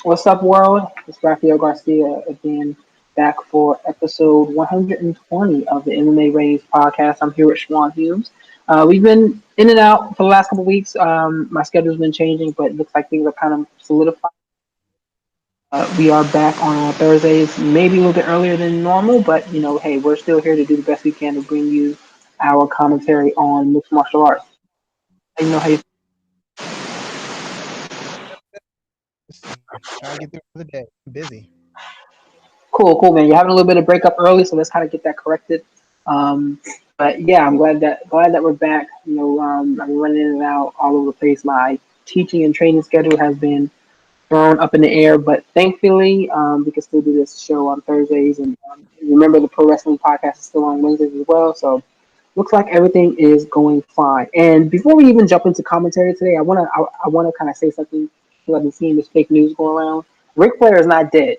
What's up, world? It's Raphael Garcia again, back for episode 120 of the MMA Ratings podcast. I'm here with Schwan Humes. We've been in and out for the last couple of weeks. My schedule's been changing, but it looks like things are kind of solidified. We are back on Thursdays, maybe a little bit earlier than normal, but hey, we're still here to do the best we can to bring you our commentary on mixed martial arts. How you Just trying to get through the day. I'm busy. Cool, man. You're having a little bit of breakup early, so let's kind of get that corrected. But yeah, I'm glad that we're back. I've been running in and out all over the place. My teaching and training schedule has been thrown up in the air, but thankfully, we can still do this show on Thursdays. And remember, the pro wrestling podcast is still on Wednesdays as well. So looks like everything is going fine. And before we even jump into commentary today, I wanna kind of say something. I've been seeing this fake news go around. Ric Flair is not dead.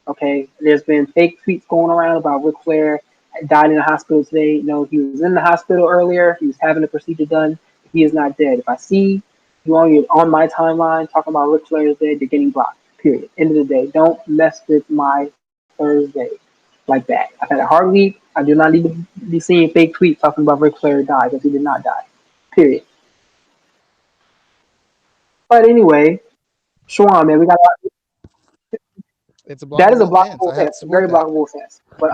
Okay, there's been fake tweets going around about Ric Flair died in the hospital today. No, he was in the hospital earlier. He was having a procedure done. He is not dead. If I see you on my timeline talking about Ric Flair is dead, you're getting blocked. Period. End of the day. Don't mess with my Thursday like that. I've had a hard week. I do not need to be seeing fake tweets talking about Ric Flair died because he did not die. Period. But anyway, Schwan, man, we got It's a that is a blockable offense. blockable I have offense, to a very support that. blockable offense. But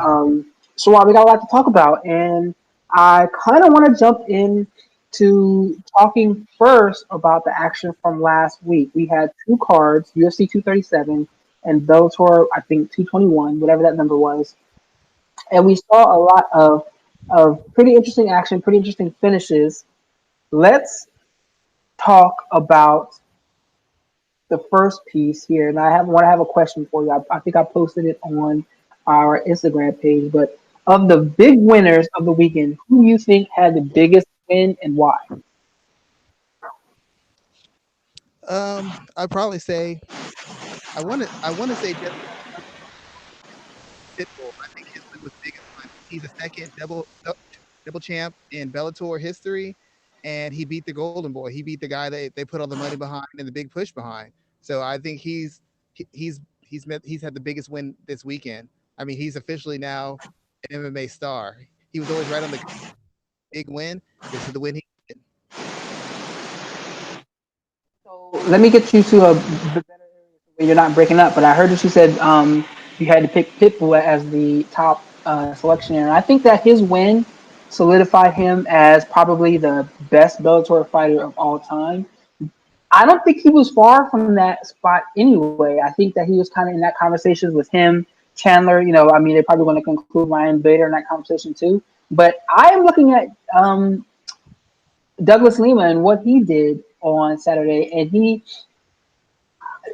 Schwan, we got a lot to talk about, and I kind of want to jump in to talking first about the action from last week. We had two cards, UFC 237 and Bellator, I think 221, whatever that number was, and we saw a lot of pretty interesting action, pretty interesting finishes. Let's talk about the first piece here, and I want to have a question for you. I think I posted it on our Instagram page, but of the big winners of the weekend, who do you think had the biggest win and why? I'd probably say I want to say Jeff Pitbull. I think his win was the biggest one. He's a second double champ in Bellator history, and he beat the Golden Boy. He beat the guy they put all the money behind and the big push behind. So I think he's had the biggest win this weekend. I mean, he's officially now an MMA star. He was always right on the big win. This is the win he. So let me get you to a the better area where you're not breaking up. But I heard that you said you had to pick Pitbull as the top selection, and I think that his win solidified him as probably the best Bellator fighter of all time. I don't think he was far from that spot anyway. I think that he was kind of in that conversation with him, Chandler. I mean, they're probably going to conclude Ryan Bader in that conversation too. But I am looking at Douglas Lima and what he did on Saturday, and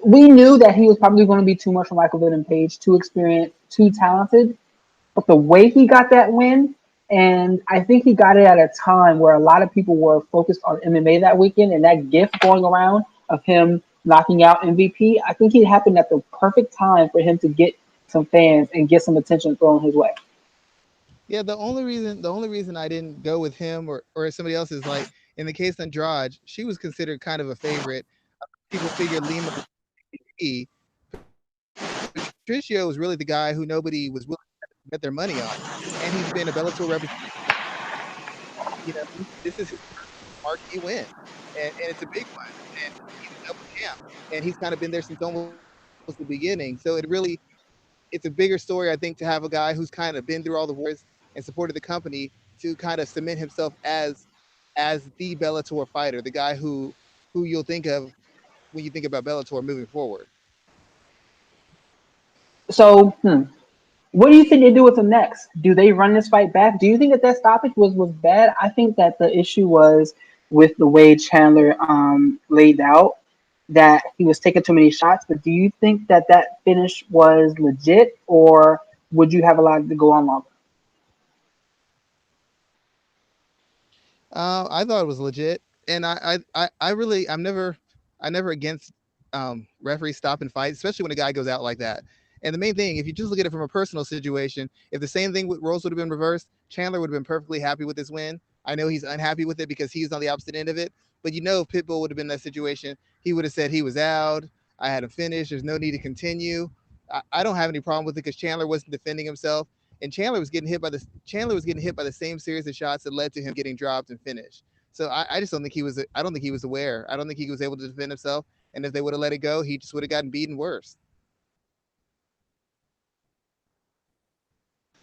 we knew that he was probably going to be too much for Michael Vick and Page, too experienced, too talented. But the way he got that win, and I think he got it at a time where a lot of people were focused on MMA that weekend, and that gift going around of him knocking out MVP, I think it happened at the perfect time for him to get some fans and get some attention thrown his way. Yeah, the only reason I didn't go with him or somebody else is like in the case of Andrade, she was considered kind of a favorite. People figured Lima would be. Patricio was really the guy who nobody was willing to bet their money on, and he's been a Bellator representative. This is his first marquee win, and it's a big one. And he's a double champ, and he's kind of been there since almost the beginning. So it's a bigger story, I think, to have a guy who's kind of been through all the wars and supported the company to kind of cement himself as the Bellator fighter, the guy who you'll think of when you think about Bellator moving forward. So, what do you think they do with him next? Do they run this fight back? Do you think that stoppage was bad? I think that the issue was with the way Chandler laid out that he was taking too many shots. But do you think that finish was legit, or would you have allowed it to go on longer? I thought it was legit, and I never against referees stopping fights, especially when a guy goes out like that. And the main thing, if you just look at it from a personal situation, if the same thing with roles would have been reversed, Chandler would have been perfectly happy with this win. I know he's unhappy with it because he's on the opposite end of it, but if Pitbull would have been in that situation, he would have said he was out. I had him finished. There's no need to continue. I don't have any problem with it because Chandler wasn't defending himself, and Chandler was getting hit by the same series of shots that led to him getting dropped and finished. So I just don't think he was. I don't think he was aware. I don't think he was able to defend himself. And if they would have let it go, he just would have gotten beaten worse.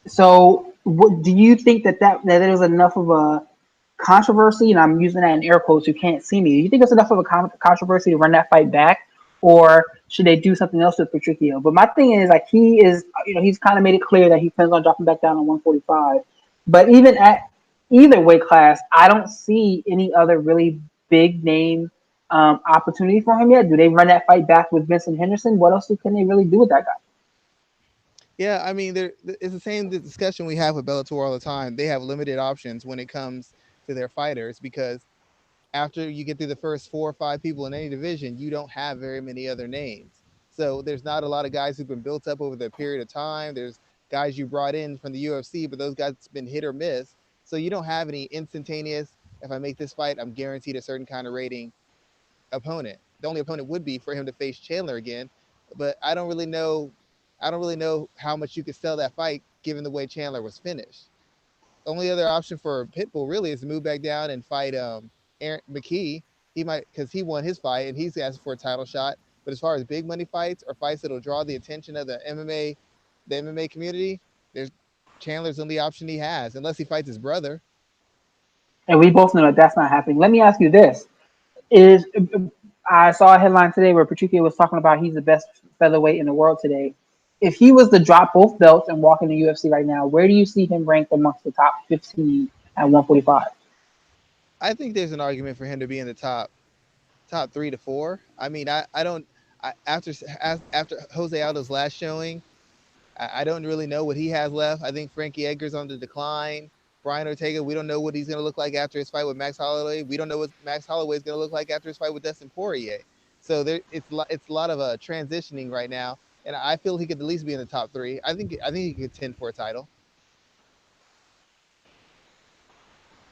So, what, do you think that there was enough of a controversy, and I'm using that in air quotes, you can't see me. Do you think it's enough of a controversy to run that fight back, or should they do something else with Patricio? But my thing is, like, he is, he's kind of made it clear that he plans on dropping back down on 145. But even at either weight class, I don't see any other really big name opportunity for him yet. Do they run that fight back with Vincent Henderson? What else can they really do with that guy? Yeah, I mean, it's the same discussion we have with Bellator all the time. They have limited options when it comes to their fighters because after you get through the first 4 or 5 people in any division, you don't have very many other names. So there's not a lot of guys who've been built up over the period of time. There's guys you brought in from the UFC, but those guys have been hit or miss. So you don't have any instantaneous. If I make this fight, I'm guaranteed a certain kind of rating opponent. The only opponent would be for him to face Chandler again, but I don't really know. I don't really know how much you could sell that fight given the way Chandler was finished. The only other option for Pitbull really is to move back down and fight Aaron McKee. He might because he won his fight and he's asking for a title shot. But as far as big money fights or fights that'll draw the attention of the MMA community, there's Chandler's the only option he has, unless he fights his brother. And we both know that that's not happening. Let me ask you this: Is I saw a headline today where Patricio was talking about he's the best featherweight in the world today. If he was to drop both belts and walk in the UFC right now, where do you see him ranked amongst the top 15 at 145? I think there's an argument for him to be in the top 3 to 4. I mean, I don't after Jose Aldo's last showing, I don't really know what he has left. I think Frankie Edgar's on the decline. Brian Ortega, we don't know what he's going to look like after his fight with Max Holloway. We don't know what Max Holloway is going to look like after his fight with Dustin Poirier. So it's a lot of transitioning right now, and I feel he could at least be in the top 3. I think he could contend for a title.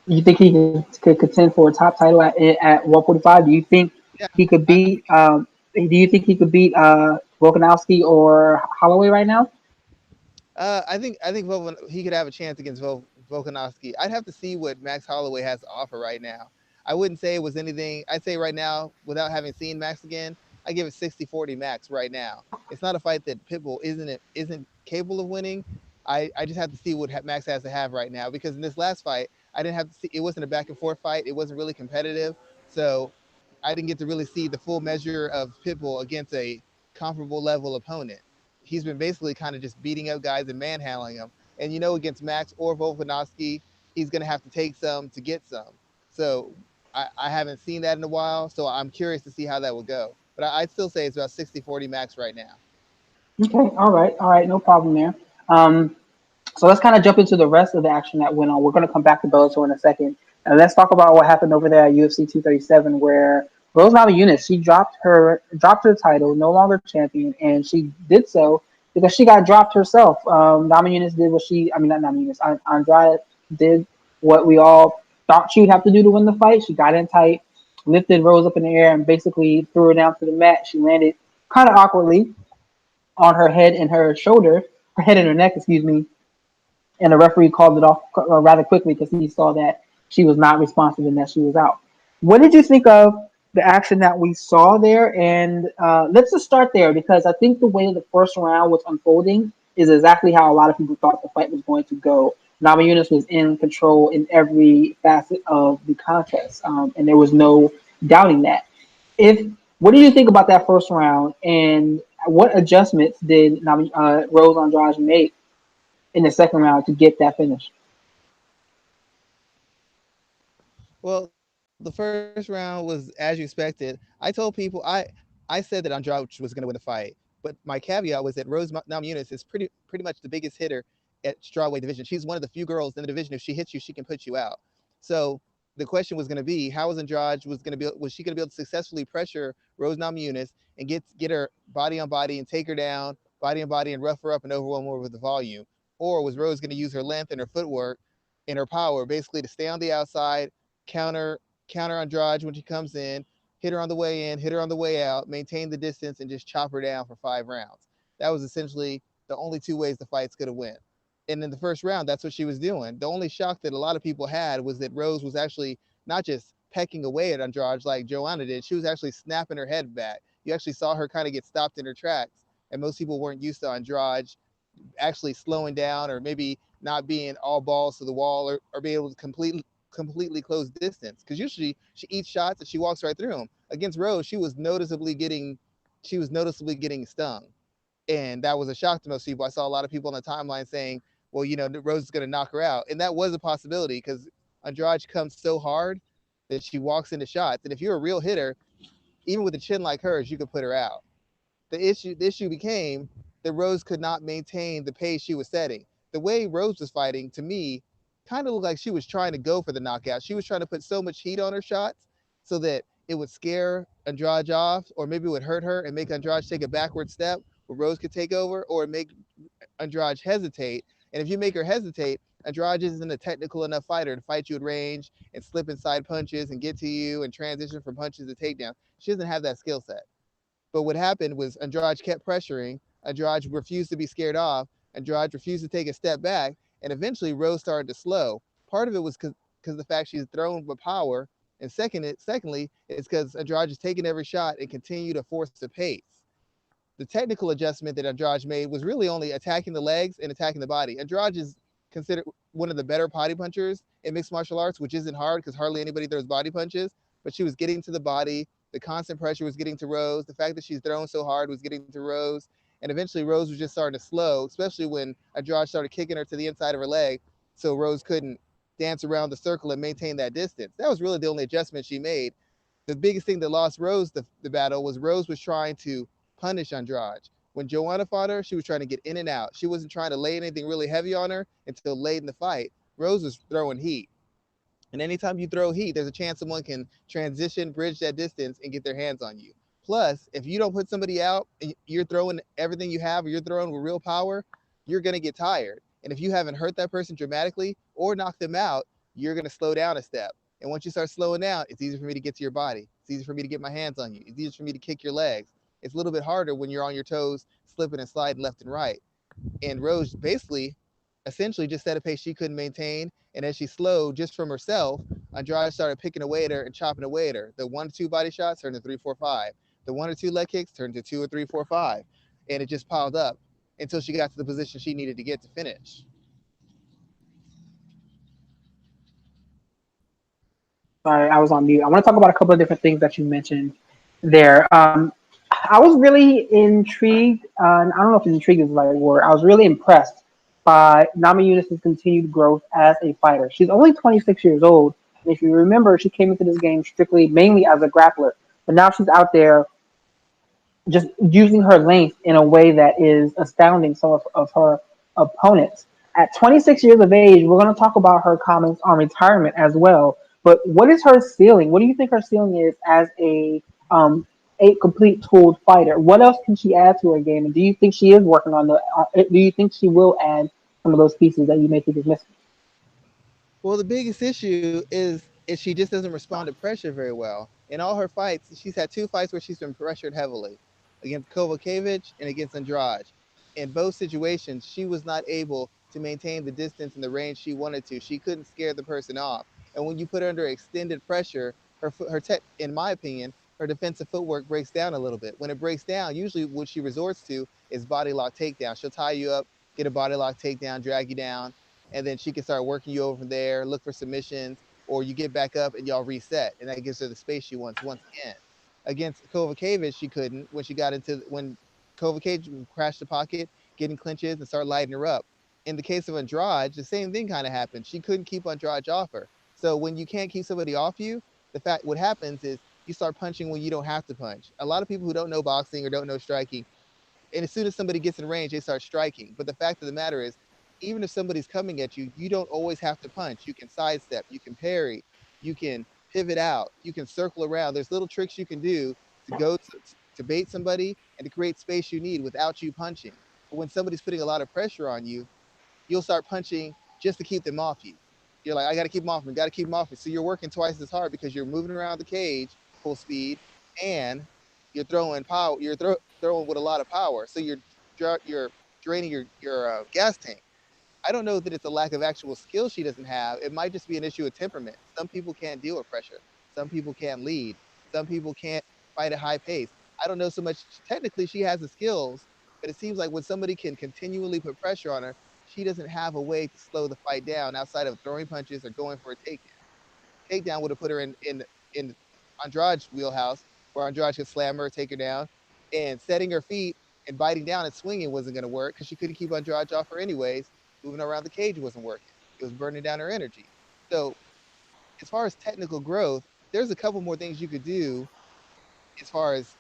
You think he could contend for a top title at 145? Do you think Yeah, he could I, beat? Do you think he could beat Volkanovski or Holloway right now? I think he could have a chance against Volkanovski. I'd have to see what Max Holloway has to offer right now. I wouldn't say it was anything. I'd say right now, without having seen Max again, I give it 60-40 Max right now. It's not a fight that Pitbull isn't capable of winning. I just have to see what Max has to have right now because in this last fight, I didn't have to see. It wasn't a back and forth fight. It wasn't really competitive, so I didn't get to really see the full measure of Pitbull against a comparable level opponent. He's been basically kind of just beating up guys and manhandling them. And against Max or Volkanovski, he's going to have to take some to get some. So I haven't seen that in a while. So I'm curious to see how that will go. But I'd still say it's about 60-40 Max right now. Okay, all right, no problem there. Um, So let's kind of jump into the rest of the action that went on. We're going to come back to Bellator in a second, and let's talk about what happened over there at UFC 237, where Rose Namajunas she dropped her title, no longer champion, and she did so because she got dropped herself. Namajunas did what she, I mean not Namajunas, Andrade did what we all thought she'd have to do to win the fight. She got in tight, lifted Rose up in the air, and basically threw her down to the mat. She landed kind of awkwardly on her head and her head and her neck, excuse me, and the referee called it off rather quickly because he saw that she was not responsive and that she was out. What did you think of the action that we saw there? And let's just start there because I think the way the first round was unfolding is exactly how a lot of people thought the fight was going to go. Namajunas was in control in every facet of the contest, and there was no doubting that. If What do you think about that first round, and what adjustments did Rose Andrade make in the second round to get that finish? Well, the first round was as you expected. I told people I said that Andrade was going to win the fight, but my caveat was that Rose Namajunas is pretty much the biggest hitter at strawweight division. She's one of the few girls in the division. If she hits you, she can put you out. So the question was going to be, how was she going to be able to successfully pressure Rose Namajunas and get her body on body and take her down, body on body and rough her up and overwhelm her with the volume, or was Rose going to use her length and her footwork and her power basically to stay on the outside, counter Andrade when she comes in, hit her on the way in, hit her on the way out, maintain the distance, and just chop her down for 5 rounds. That was essentially the only two ways the fight's going to win. And in the first round, that's what she was doing. The only shock that a lot of people had was that Rose was actually not just pecking away at Andrade like Joanna did, she was actually snapping her head back. You actually saw her kind of get stopped in her tracks. And most people weren't used to Andrade actually slowing down or maybe not being all balls to the wall or be able to completely close distance, because usually she eats shots and she walks right through them. Against Rose, she was noticeably getting stung, and that was a shock to most people. I saw a lot of people on the timeline saying, well, Rose is going to knock her out, and that was a possibility because Andrade comes so hard that she walks into shots, and if you're a real hitter, even with a chin like hers, you could put her out. The issue became that Rose could not maintain the pace she was setting. The way Rose was fighting, to me, kind of looked like she was trying to go for the knockout. She was trying to put so much heat on her shots so that it would scare Andrade off, or maybe it would hurt her and make Andrade take a backward step where Rose could take over, or make Andrade hesitate. And if you make her hesitate, Andrade isn't a technical enough fighter to fight you at range and slip inside punches and get to you and transition from punches to takedown. She doesn't have that skill set. But what happened was Andrade kept pressuring. Andrade refused to be scared off. Andrade refused to take a step back. And eventually Rose started to slow. Part of it was because the fact she's thrown with power. And secondly, it's because Andrade is taking every shot and continue to force the pace. The technical adjustment that Andrade made was really only attacking the legs and attacking the body. Andrade is considered one of the better body punchers in mixed martial arts, which isn't hard because hardly anybody throws body punches. But she was getting to the body. The constant pressure was getting to Rose. The fact that she's thrown so hard was getting to Rose. And eventually Rose was just starting to slow, especially when Andrade started kicking her to the inside of her leg, so Rose couldn't dance around the circle and maintain that distance. That was really the only adjustment she made. The biggest thing that lost Rose the battle was Rose was trying to punish Andrade. When Joanna fought her, she was trying to get in and out. She wasn't trying to lay anything really heavy on her until late in the fight. Rose was throwing heat. And anytime you throw heat, there's a chance someone can transition, bridge that distance, and get their hands on you. Plus, if you don't put somebody out and you're throwing everything you have, or you're throwing with real power, you're going to get tired. And if you haven't hurt that person dramatically or knocked them out, you're going to slow down a step. And once you start slowing down, it's easier for me to get to your body. It's easier for me to get my hands on you. It's easier for me to kick your legs. It's a little bit harder when you're on your toes, slipping and sliding left and right. And Rose basically, essentially, just set a pace she couldn't maintain. And as she slowed just from herself, Andrade started picking away at her and chopping away at her. The 1 2 body shots turned to 3 4 5. The 1 or 2 leg kicks turned to 2 or 3 4 5. And it just piled up until she got to the position she needed to get to finish. Sorry, I was on mute. I want to talk about a couple of different things that you mentioned there. I was really intrigued. I don't know if intrigued is the right word. I was really impressed by Nama Yunus's continued growth as a fighter. She's only 26 years old. And if you remember, she came into this game strictly, mainly as a grappler. But now she's out there just using her length in a way that is astounding some of her opponents. At 26 years of age, we're going to talk about her comments on retirement as well. But what is her ceiling? What do you think her ceiling is as a complete tooled fighter? What else can she add to her game? And do you think she is working on the? Do you think she will add some of those pieces that you may think is missing? Well, the biggest issue is she just doesn't respond to pressure very well. In all her fights, she's had 2 fights where she's been pressured heavily, against Kovacevic and against Andrade. In both situations, she was not able to maintain the distance and the range she wanted to. She couldn't scare the person off. And when you put her under extended pressure, in my opinion, her defensive footwork breaks down a little bit. When it breaks down, usually what she resorts to is body lock takedown. She'll tie you up, get a body lock takedown, drag you down, and then she can start working you over from there, look for submissions, or you get back up and y'all reset, and that gives her the space she wants once again. Against Kovacevic, she couldn't when Kovacevic crashed the pocket, getting clinches and start lighting her up. In the case of Andrade, the same thing kind of happened. She couldn't keep Andrade off her. So when you can't keep somebody off you, what happens is you start punching when you don't have to punch. A lot of people who don't know boxing or don't know striking, and as soon as somebody gets in range, they start striking. But the fact of the matter is, even if somebody's coming at you, you don't always have to punch. You can sidestep, you can parry, you can pivot out, you can circle around. There's little tricks you can do to bait somebody and to create space you need without you punching. But when somebody's putting a lot of pressure on you, you'll start punching just to keep them off you. You're like, I got to keep them off me, got to keep them off me. So you're working twice as hard because you're moving around the cage full speed. and you're throwing power. Throwing with a lot of power, so you're draining your gas tank. I don't know that it's a lack of actual skill she doesn't have. It might just be an issue of temperament. Some people can't deal with pressure. Some people can't lead. Some people can't fight at high pace. I don't know so much. Technically, she has the skills, but it seems like when somebody can continually put pressure on her, she doesn't have a way to slow the fight down outside of throwing punches or going for a takedown. Takedown would have put her in Andrade's wheelhouse, where Andrade could slam her, take her down, and setting her feet and biting down and swinging wasn't going to work because she couldn't keep Andrade off her anyways. Moving around the cage wasn't working. It was burning down her energy. So as far as technical growth, there's a couple more things you could do as far as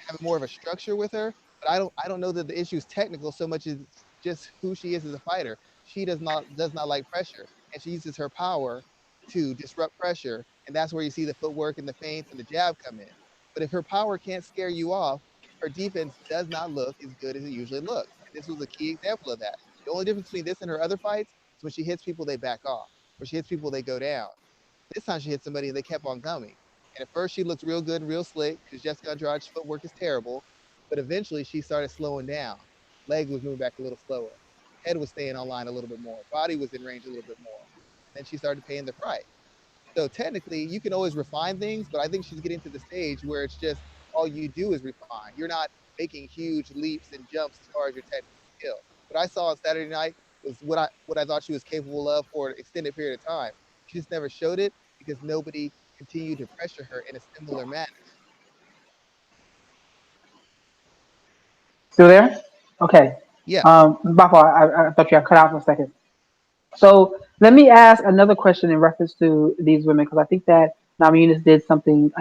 having more of a structure with her. But I don't know that the issue is technical so much as just who she is as a fighter. She does not like pressure, and she uses her power to disrupt pressure, and that's where you see the footwork and the feints and the jab come in. But if her power can't scare you off, her defense does not look as good as it usually looks. And this was a key example of that. The only difference between this and her other fights is when she hits people, they back off. When she hits people, they go down. This time she hit somebody and they kept on coming. And at first she looked real good and real slick because Jessica Andrade's footwork is terrible. But eventually she started slowing down. Leg was moving back a little slower. Head was staying online a little bit more. Body was in range a little bit more. And then she started paying the price. So technically, you can always refine things, but I think she's getting to the stage where it's just all you do is refine. You're not making huge leaps and jumps as far as your technical skill. What I saw on Saturday night was what I thought she was capable of for an extended period of time. She just never showed it because nobody continued to pressure her in a similar manner. Still there? Okay. Yeah. My fault. I thought you got cut out for a second. So let me ask another question in reference to these women because I think that Naomi Yunus did something.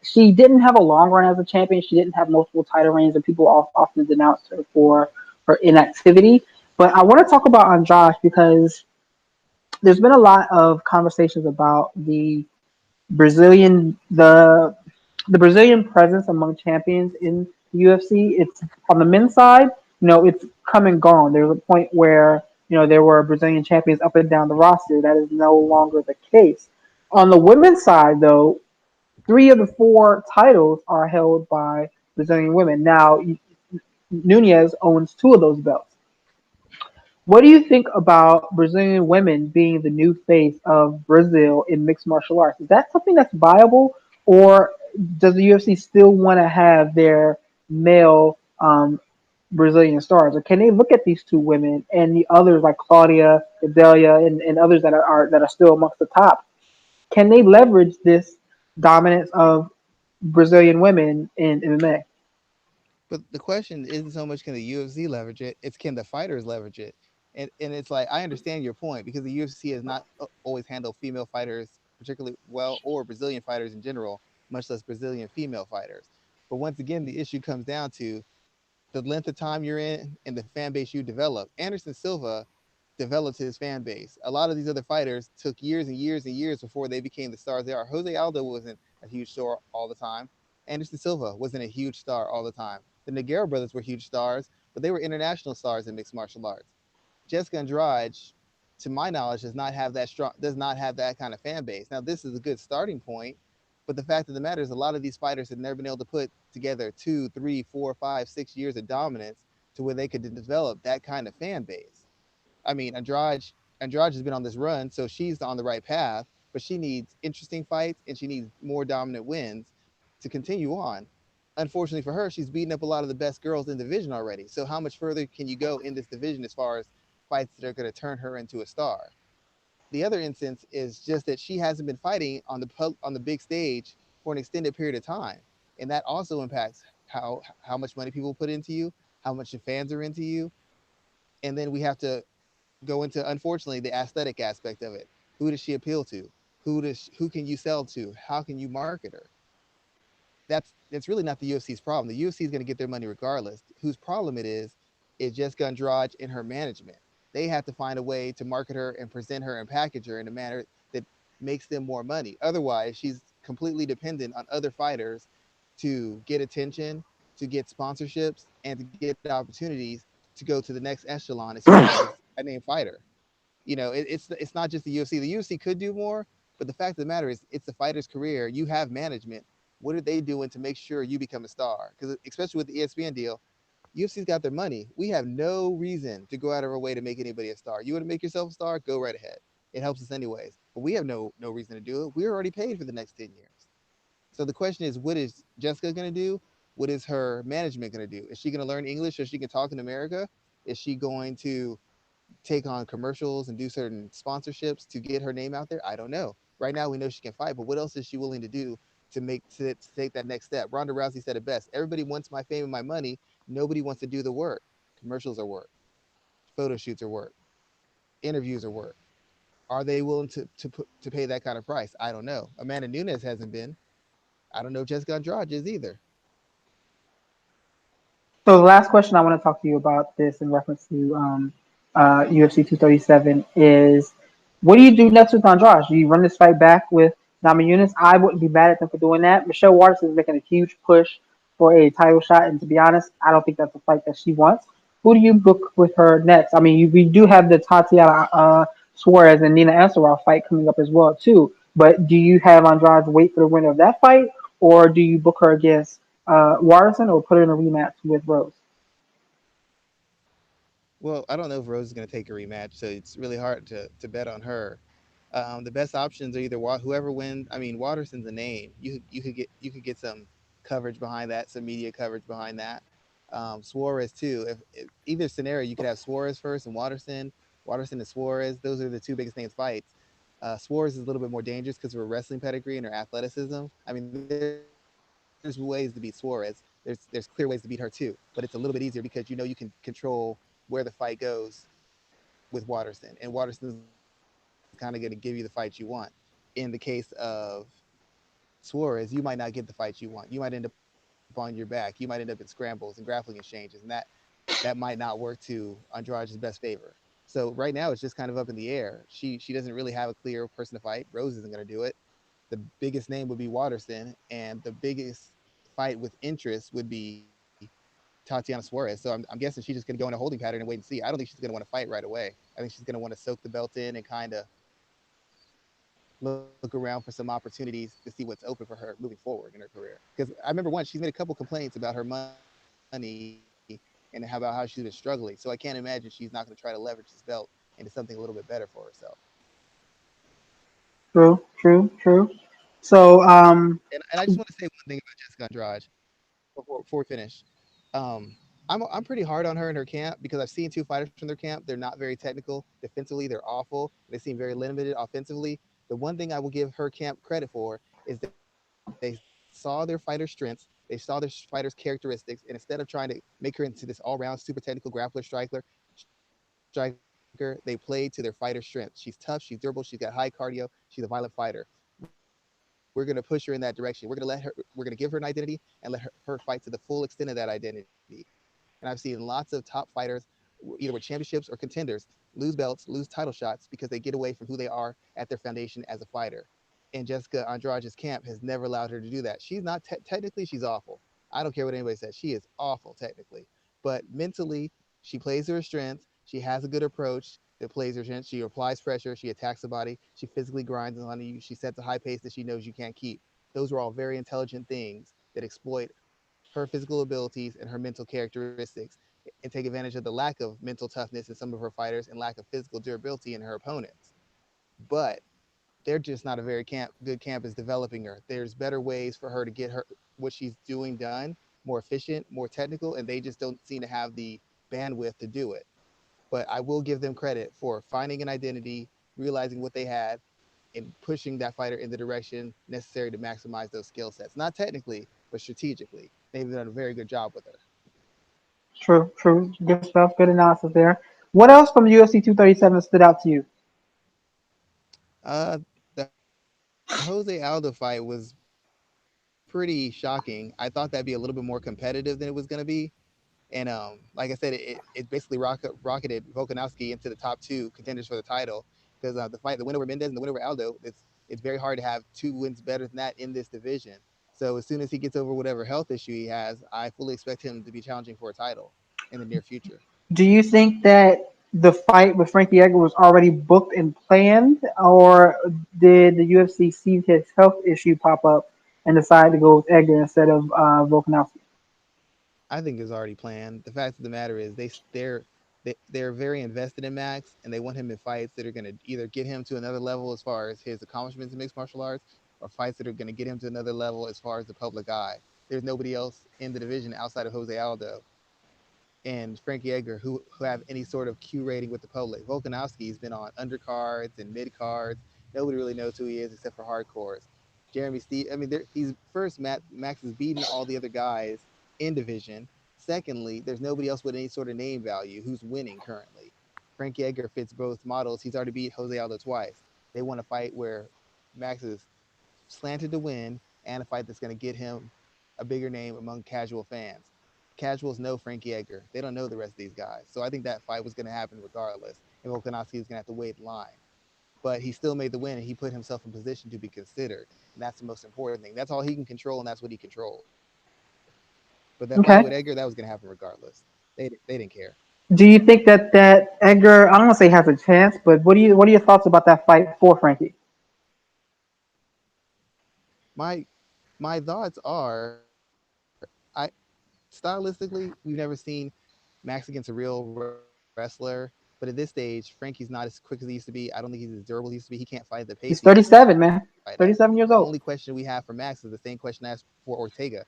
She didn't have a long run as a champion. She didn't have multiple title reigns, and people often denounced her for her inactivity. But I want to talk about Andrade because there's been a lot of conversations about Brazilian the the Brazilian presence among champions in the UFC. It's on the men's side, it's come and gone. There's a point where there were Brazilian champions up and down the roster. That is no longer the case. On the women's side, though, three of the four titles are held by Brazilian women. Now, Nunez owns two of those belts. What do you think about Brazilian women being the new face of Brazil in mixed martial arts? Is that something that's viable, or does the UFC still want to have their male Brazilian stars, or can they look at these two women and the others like Claudia, Gadelia, and others that are still amongst the top? Can they leverage this dominance of Brazilian women in MMA? But the question isn't so much can the UFC leverage it, it's can the fighters leverage it. And it's like I understand your point because the UFC has not always handled female fighters particularly well or Brazilian fighters in general, much less Brazilian female fighters. But once again, the issue comes down to the length of time you're in and the fan base you develop. Anderson Silva developed his fan base. A lot of these other fighters took years and years and years before they became the stars they are. Jose Aldo wasn't a huge star all the time. Anderson Silva wasn't a huge star all the time. The Nogueira brothers were huge stars, but they were international stars in mixed martial arts. Jessica Andrade, to my knowledge, does not have that kind of fan base. Now, this is a good starting point, but the fact of the matter is, a lot of these fighters have never been able to put together 2, 3, 4, 5, 6 years of dominance to where they could develop that kind of fan base. I mean, Andrade has been on this run, so she's on the right path, but she needs interesting fights and she needs more dominant wins to continue on. Unfortunately for her, she's beaten up a lot of the best girls in the division already. So how much further can you go in this division as far as fights that are going to turn her into a star? The other instance is just that she hasn't been fighting on the big stage for an extended period of time, and that also impacts how much money people put into you, how much the fans are into you, and then we have to go into unfortunately the aesthetic aspect of it. Who does she appeal to? Who can you sell to? How can you market her? That's really not the UFC's problem. The UFC is going to get their money regardless. Whose problem it is Jessica Andrade and her management. They have to find a way to market her and present her and package her in a manner that makes them more money. Otherwise, she's completely dependent on other fighters to get attention, to get sponsorships, and to get opportunities to go to the next echelon as far as a named fighter. It's not just the UFC. The UFC could do more, but the fact of the matter is, it's the fighter's career. You have management. What are they doing to make sure you become a star? Because especially with the ESPN deal, UFC's got their money. We have no reason to go out of our way to make anybody a star. You want to make yourself a star? Go right ahead. It helps us anyways. But we have no reason to do it. We're already paid for the next 10 years. So the question is, what is Jessica going to do? What is her management going to do? Is she going to learn English so she can talk in America? Is she going to take on commercials and do certain sponsorships to get her name out there? I don't know. Right now, we know she can fight, but what else is she willing to do to take that next step? Ronda Rousey said it best: "Everybody wants my fame and my money. Nobody wants to do the work. Commercials are work. Photo shoots are work. Interviews are work. Are they willing to pay that kind of price? I don't know. Amanda Nunes hasn't been. I don't know if Jessica Andrade is either. So the last question I want to talk to you about this in reference to UFC 237 is, what do you do next with Andrade? Do you run this fight back with Namajunas? I wouldn't be mad at them for doing that. Michelle Waters is making a huge push for a title shot, and to be honest, I don't think that's a fight that she wants. Who do you book with her next? I mean, we do have the Tatiana Suarez and Nina Ansaroff fight coming up as well too. But do you have Andrade wait for the winner of that fight, or do you book her against Watterson, or put her in a rematch with Rose? Well, I don't know if Rose is going to take a rematch, so it's really hard to bet on her. The best options are either whoever wins. I mean, Waterson's a name. You could get some coverage behind that, some media coverage behind that. Suarez too. If either scenario, you could have Suarez first and Waterson and Suarez. Those are the two biggest names fights. Suarez is a little bit more dangerous because of her wrestling pedigree and her athleticism. I mean, there's ways to beat Suarez. There's clear ways to beat her too, but it's a little bit easier because you can control where the fight goes with Waterson, and Waterson's kind of going to give you the fight you want. In the case of Suarez, you might not get the fight you want. You might end up on your back. You might end up in scrambles and grappling exchanges, and that might not work to Andrade's best favor. So right now, it's just kind of up in the air. She doesn't really have a clear person to fight. Rose isn't going to do it. The biggest name would be Waterson, and the biggest fight with interest would be Tatiana Suarez. So I'm guessing she's just going to go in a holding pattern and wait and see. I don't think she's going to want to fight right away. I think she's going to want to soak the belt in and kind of look around for some opportunities to see what's open for her moving forward in her career. Because I remember once she's made a couple complaints about her money and about how she's been struggling. So I can't imagine she's not going to try to leverage this belt into something a little bit better for herself. True, true, true. So, And I just want to say one thing about Jessica Andrade before we finish. I'm pretty hard on her in her camp because I've seen two fighters from their camp. They're not very technical. Defensively, they're awful. They seem very limited offensively. The one thing I will give her camp credit for is they saw their fighter strengths, they saw their fighter's characteristics, and instead of trying to make her into this all-round super technical grappler striker, they played to their fighter strengths. She's tough, she's durable, she's got high cardio, she's a violent fighter. We're going to push her in that direction. We're going to give her an identity and let her fight to the full extent of that identity. And I've seen lots of top fighters, either with championships or contenders, lose belts, lose title shots because they get away from who they are at their foundation as a fighter. And Jessica Andrade's camp has never allowed her to do that. She's not technically, she's awful. I don't care what anybody says. She is awful technically, but mentally, she plays to her strengths. She has a good approach that plays her strengths. She applies pressure. She attacks the body. She physically grinds on you. She sets a high pace that she knows you can't keep. Those are all very intelligent things that exploit her physical abilities and her mental characteristics and take advantage of the lack of mental toughness in some of her fighters and lack of physical durability in her opponents. But they're just not a very good campus developing her. There's better ways for her to get her what she's doing done, more efficient, more technical, and they just don't seem to have the bandwidth to do it. But I will give them credit for finding an identity, realizing what they had, and pushing that fighter in the direction necessary to maximize those skill sets. Not technically, but strategically. They've done a very good job with her. true, true. Good stuff. Good analysis there. What else from UFC 237 stood out to you? The Jose Aldo fight was pretty shocking. I thought that'd be a little bit more competitive than it was going to be. And like I said, it basically rocketed Volkanovski into the top two contenders for the title because the fight, the win over Mendez and the win over Aldo, it's very hard to have two wins better than that in this division. So as soon as he gets over whatever health issue he has, I fully expect him to be challenging for a title in the near future. Do you think that the fight with Frankie Edgar was already booked and planned, or did the UFC see his health issue pop up and decided to go with Edgar instead of Volkanovski? I think it's already planned. The fact of the matter is they're very invested in Max, and they want him in fights that are going to either get him to another level as far as his accomplishments in mixed martial arts, or fights that are going to get him to another level as far as the public eye. There's nobody else in the division outside of Jose Aldo and Frankie Edgar who have any sort of Q rating with the public. Volkanovski's been on undercards and mid cards. Nobody really knows who he is except for hardcores. Jeremy Steve, I mean, he's first. Max is beating all the other guys in division. Secondly, there's nobody else with any sort of name value who's winning currently. Frankie Edgar fits both models. He's already beat Jose Aldo twice. They want a fight where Max is slanted to win and a fight that's going to get him a bigger name among casual fans. Casuals know Frankie Edgar. They don't know the rest of these guys. So I think that fight was going to happen regardless. And Volkanovski is going to have to wait in line. But he still made the win and he put himself in position to be considered. And that's the most important thing. That's all he can control and that's what he controls. But that fight with Edgar, Okay. that was going to happen regardless. They didn't care. Do you think that Edgar? I don't want to say has a chance, but what are your thoughts about that fight for Frankie? My my thoughts are I stylistically, we've never seen Max against a real wrestler. But at this stage, Frankie's not as quick as he used to be. I don't think he's as durable as he used to be. He can't fight at the pace he used to fight He's at. 37, man. The only question 37 we years have old. for Max is the same question I asked for Ortega.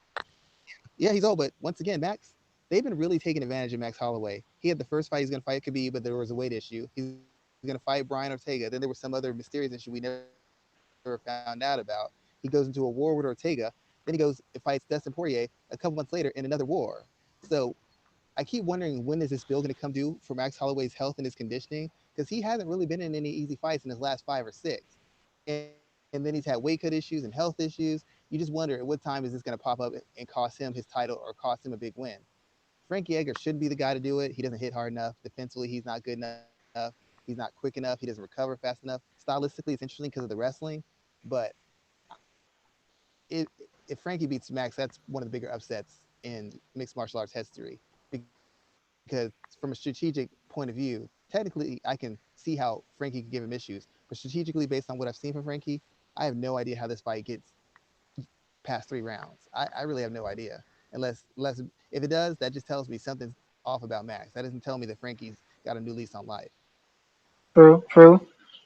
Yeah, he's old, but once again, Max, they've been really taking advantage of Max Holloway. He had the first fight he's going to fight Khabib, but there was a weight issue. He's going to fight Brian Ortega. Then there was some other mysterious issue we never found out about. He goes into a war with Ortega. Then he goes and fights Dustin Poirier a couple months later in another war. So I keep wondering when is this bill going to come due for Max Holloway's health and his conditioning? Because he hasn't really been in any easy fights in his last 5 or 6. And then he's had weight cut issues and health issues. You just wonder at what time is this going to pop up and cost him his title or cost him a big win. Frankie Edgar shouldn't be the guy to do it. He doesn't hit hard enough. Defensively, he's not good enough. He's not quick enough. He doesn't recover fast enough. Stylistically, it's interesting because of the wrestling, but if if Frankie beats Max, that's one of the bigger upsets in mixed martial arts history. Because from a strategic point of view, technically I can see how Frankie could give him issues, but strategically, based on what I've seen from Frankie, I have no idea how this fight gets past 3 rounds. I really have no idea. Unless if it does, that just tells me something's off about Max. That doesn't tell me that Frankie's got a new lease on life. True, true.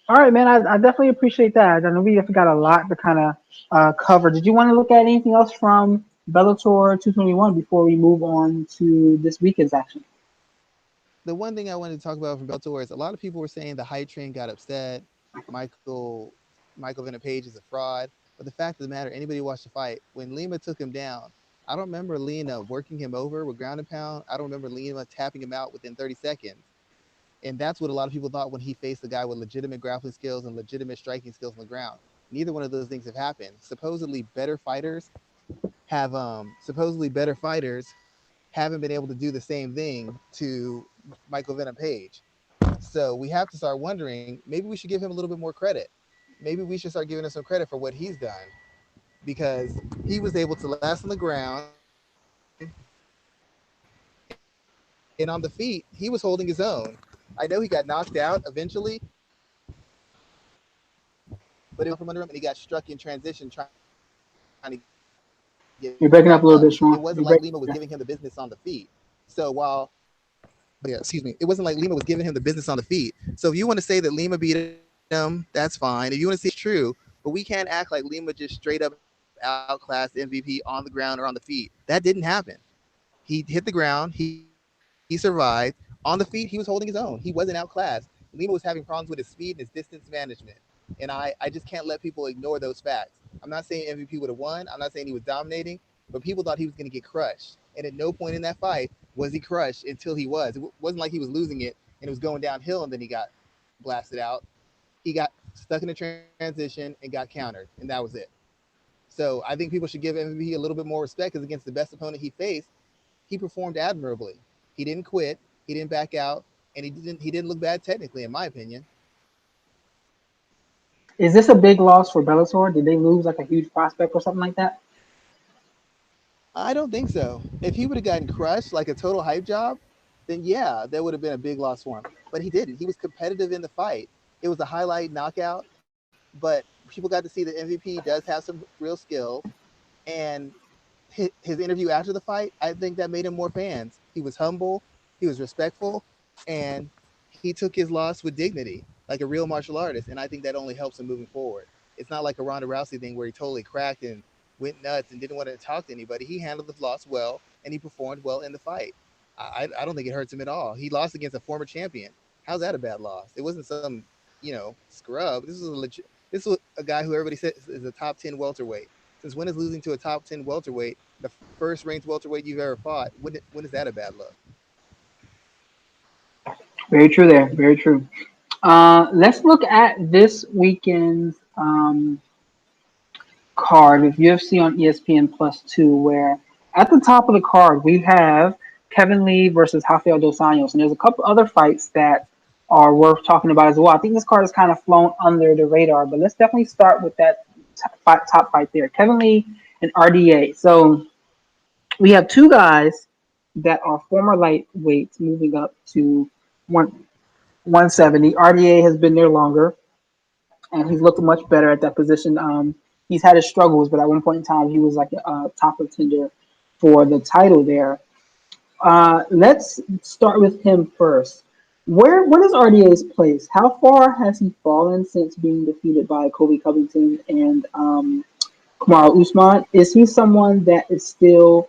All right, man. I definitely appreciate that. I know we have got a lot to kind of cover. Did you want to look at anything else from Bellator 221 before we move on to this weekend's action? The one thing I wanted to talk about from Bellator is a lot of people were saying the hype train got upset. Michael Michael Venom Page is a fraud. But the fact of the matter, anybody watched the fight when Lima took him down. I don't remember Lima working him over with ground and pound. I don't remember Lima tapping him out within 30 seconds. And that's what a lot of people thought when he faced a guy with legitimate grappling skills and legitimate striking skills on the ground. Neither one of those things have happened. Supposedly better fighters haven't been able to do the same thing to Michael Venom Page. So we have to start wondering, maybe we should give him a little bit more credit. Maybe we should start giving him some credit for what he's done because he was able to last on the ground and on the feet, he was holding his own. I know he got knocked out eventually, but it wasn't like Lima was getting him the business on the feet. So while it wasn't like Lima was giving him the business on the feet, so if you want to say You're that breaking up a Lima little bit, just Sean. straight You're up breaking. outclassed MVP on the ground or on the feet. That didn't happen. He hit the ground. He survived. On the feet, he was holding his own. He wasn't outclassed. Lima was having problems with his speed and his distance management. And I just can't let people ignore those facts. I'm not saying MVP would have won. I'm not saying he was dominating, but people thought he was going to get crushed. And at no point in that fight was he crushed until he was. It wasn't like he was losing it and it was going downhill and then he got blasted out. He got stuck in a transition and got countered, and that was it. So I think people should give MVP a little bit more respect because against the best opponent he faced, he performed admirably. He didn't quit, he didn't back out, and he didn't look bad technically, in my opinion. Is this a big loss for Bellator? Did they lose like a huge prospect or something like that? I don't think so. If he would have gotten crushed like a total hype job, then yeah, that would have been a big loss for him. But he didn't. He was competitive in the fight. It was a highlight knockout, but people got to see that MVP does have some real skills. And his interview after the fight, I think that made him more fans. He was humble, he was respectful, and he took his loss with dignity, like a real martial artist. And I think that only helps him moving forward. It's not like a Ronda Rousey thing where he totally cracked and went nuts and didn't want to talk to anybody. He handled the loss well and he performed well in the fight. I don't think it hurts him at all. He lost against a former champion. How's that a bad loss? It wasn't some, scrub. This was a legit. This was a guy who everybody says is a top 10 welterweight. Since when is losing to a top 10 welterweight, the first ranked welterweight you've ever fought, when is that a bad look? Very true there. Very true. Let's look at this weekend's card with UFC on ESPN Plus 2, where at the top of the card we have Kevin Lee versus Rafael dos Anjos, and there's a couple other fights that are worth talking about as well. I think this card has kind of flown under the radar, but let's definitely start with that top fight there, Kevin Lee and RDA. So we have two guys that are former lightweights moving up to one 170. RDA has been there longer, and he's looked much better at that position. He's had his struggles, but at one point in time, he was like a top contender for the title there. Let's start with him first. What is RDA's place? How far has he fallen since being defeated by Kobe Covington and Kamaru Usman? Is he someone that is still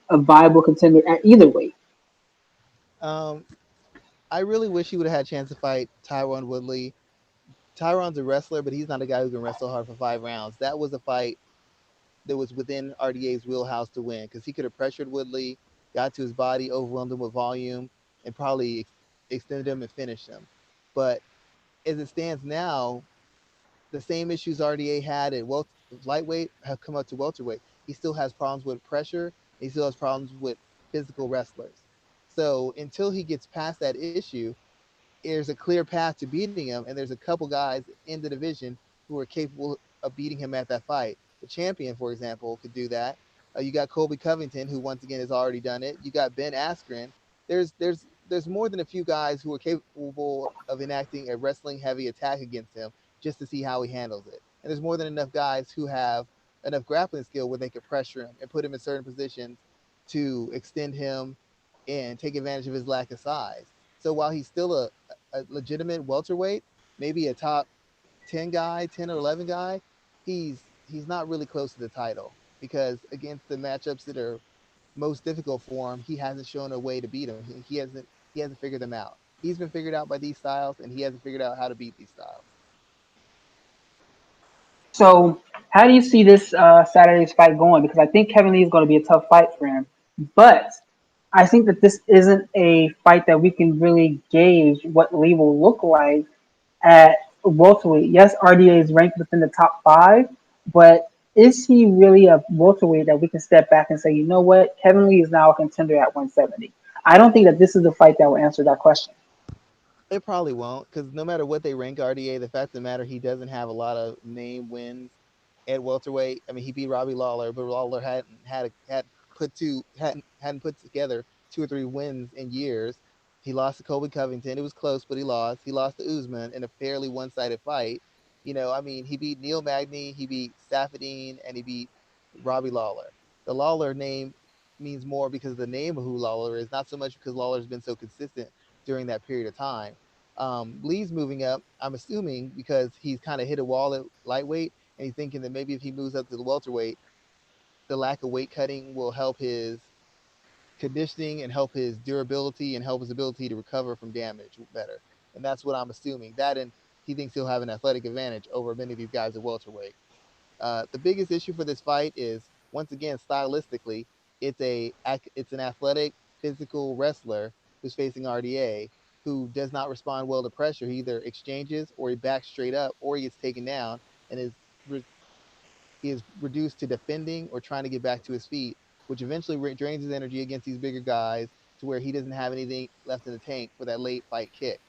a viable contender at either weight? Um, I really wish he would have had a chance to fight Tyron Woodley. Tyron's a wrestler, but he's not a guy who can wrestle hard for 5 rounds. That was a fight that was within RDA's wheelhouse to win because he could have pressured Woodley, got to his body, overwhelmed him with volume, and probably extended him and finished him. But as it stands now, the same issues RDA had at lightweight have come up to welterweight. He still has problems with pressure. He still has problems with physical wrestlers. So until he gets past that issue, there's a clear path to beating him, and there's a couple guys in the division who are capable of beating him at that fight. The champion, for example, could do that. You got Colby Covington, who once again has already done it. You got Ben Askren. There's more than a few guys who are capable of enacting a wrestling heavy attack against him just to see how he handles it. And there's more than enough guys who have enough grappling skill where they could pressure him and put him in certain positions to extend him and take advantage of his lack of size. So while he's still a legitimate welterweight, maybe a top 10 guy, 10 or 11 guy, he's not really close to the title because against the matchups that are most difficult for him, he hasn't shown a way to beat him. He hasn't figured them out. He's been figured out by these styles, and he hasn't figured out how to beat these styles. So, how do you see this Saturday's fight going? Because I think Kevin Lee is going to be a tough fight for him, but I think that this isn't a fight that we can really gauge what Lee will look like at welterweight. Yes, RDA is ranked within the top five, but is he really a welterweight that we can step back and say, you know what, Kevin Lee is now a contender at 170? I don't think that this is the fight that will answer that question. It probably won't, because no matter what they rank RDA, the fact of the matter, he doesn't have a lot of name wins at welterweight. I mean, he beat Robbie Lawler, but Lawler hadn't put together 2 or 3 wins in years. He lost to Colby Covington. It was close, but he lost. He lost to Usman in a fairly one-sided fight. I mean, he beat Neil Magny, he beat Safadine, and he beat Robbie Lawler. The Lawler name means more because of the name of who Lawler is, not so much because Lawler's been so consistent during that period of time. Lee's moving up, I'm assuming, because he's kind of hit a wall at lightweight, and he's thinking that maybe if he moves up to the welterweight, the lack of weight cutting will help his conditioning and help his durability and help his ability to recover from damage better. And that's what I'm assuming. That and he thinks he'll have an athletic advantage over many of these guys at welterweight. The biggest issue for this fight is once again stylistically, it's an athletic, physical wrestler who's facing RDA who does not respond well to pressure. He either exchanges or he backs straight up or he gets taken down and he is reduced to defending or trying to get back to his feet, which eventually drains his energy against these bigger guys to where he doesn't have anything left in the tank for that late fight kick.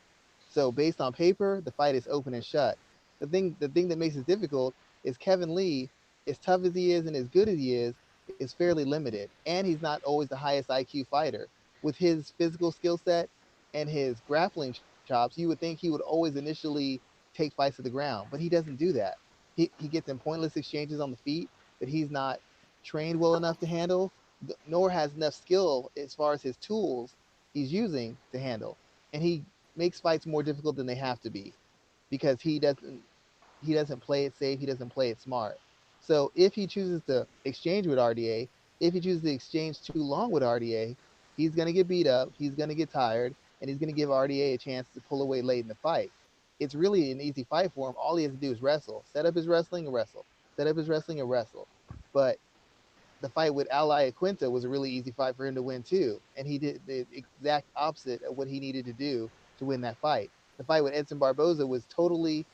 So based on paper, the fight is open and shut. The thing that makes it difficult is Kevin Lee, as tough as he is and as good as he is fairly limited, and he's not always the highest IQ fighter. With his physical skill set and his grappling chops, you would think he would always initially take fights to the ground, but he doesn't do that. He gets in pointless exchanges on the feet, but he's not. trained well enough to handle, nor has enough skill as far as his tools he's using to handle. And he makes fights more difficult than they have to be because he doesn't play it safe, he doesn't play it smart. So if he chooses to exchange with RDA, if he chooses to exchange too long with RDA, he's going to get beat up, he's going to get tired, and he's going to give RDA a chance to pull away late in the fight. It's really an easy fight for him. All he has to do is wrestle, set up his wrestling and wrestle, set up his wrestling and wrestle. But the fight with Ally Quinta was a really easy fight for him to win too, and he did the exact opposite of what he needed to do to win that fight. The fight with Edson Barboza was totally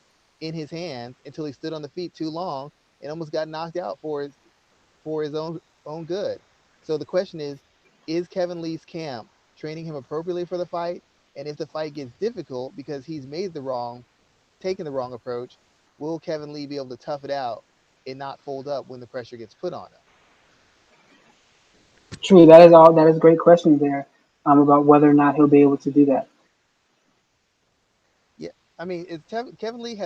in his hands until he stood on the feet too long and almost got knocked out for his own good. So the question is Kevin Lee's camp training him appropriately for the fight? And if the fight gets difficult because he's taken the wrong approach, will Kevin Lee be able to tough it out and not fold up when the pressure gets put on him? True, that is all. That is a great question there, about whether or not he'll be able to do that. Yeah, I mean, Kevin Lee